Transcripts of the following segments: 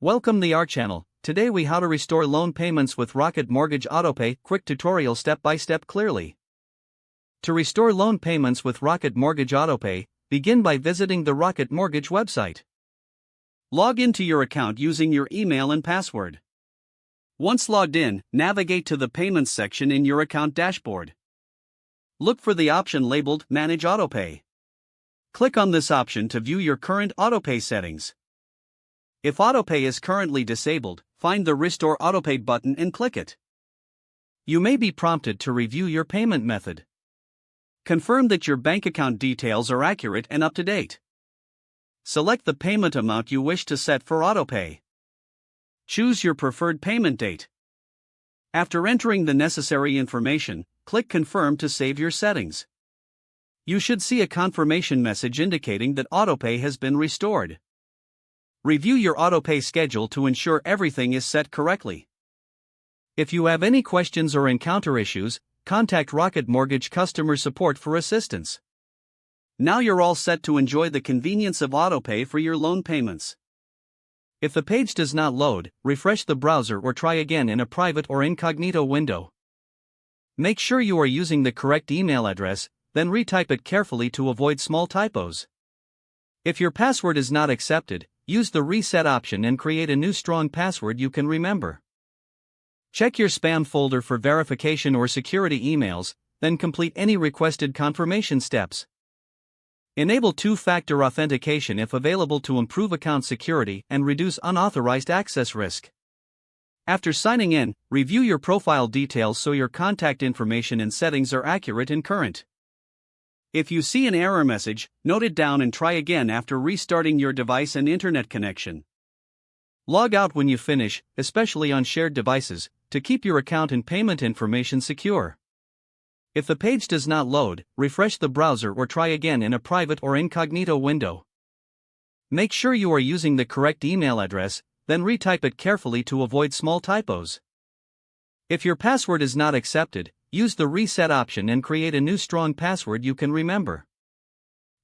Welcome to our channel. Today we how to restore loan payments with Rocket Mortgage Autopay. Quick tutorial step by step clearly. To restore loan payments with Rocket Mortgage Autopay, begin by visiting the Rocket Mortgage website. Log into your account using your email and password. Once logged in, navigate to the Payments section in your account dashboard. Look for the option labeled Manage Autopay. Click on this option to view your current autopay settings. If Autopay is currently disabled, find the Restore Autopay button and click it. You may be prompted to review your payment method. Confirm that your bank account details are accurate and up to date. Select the payment amount you wish to set for Autopay. Choose your preferred payment date. After entering the necessary information, click Confirm to save your settings. You should see a confirmation message indicating that Autopay has been restored. Review your Autopay schedule to ensure everything is set correctly. If you have any questions or encounter issues, contact Rocket Mortgage customer support for assistance. Now you're all set to enjoy the convenience of Autopay for your loan payments. If the page does not load, refresh the browser or try again in a private or incognito window. Make sure you are using the correct email address, then retype it carefully to avoid small typos. If your password is not accepted, use the reset option and create a new strong password you can remember. Check your spam folder for verification or security emails, then complete any requested confirmation steps. Enable two-factor authentication if available to improve account security and reduce unauthorized access risk. After signing in, review your profile details so your contact information and settings are accurate and current. If you see an error message, note it down and try again after restarting your device and internet connection. Log out when you finish, especially on shared devices, to keep your account and payment information secure. If the page does not load, refresh the browser or try again in a private or incognito window. Make sure you are using the correct email address, then retype it carefully to avoid small typos. If your password is not accepted, use the reset option and create a new strong password you can remember.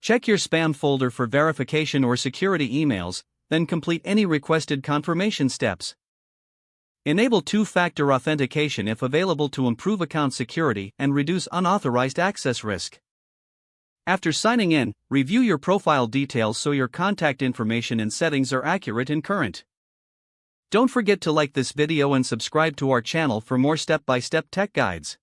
Check your spam folder for verification or security emails, then complete any requested confirmation steps. Enable two-factor authentication if available to improve account security and reduce unauthorized access risk. After signing in, review your profile details so your contact information and settings are accurate and current. Don't forget to like this video and subscribe to our channel for more step-by-step tech guides.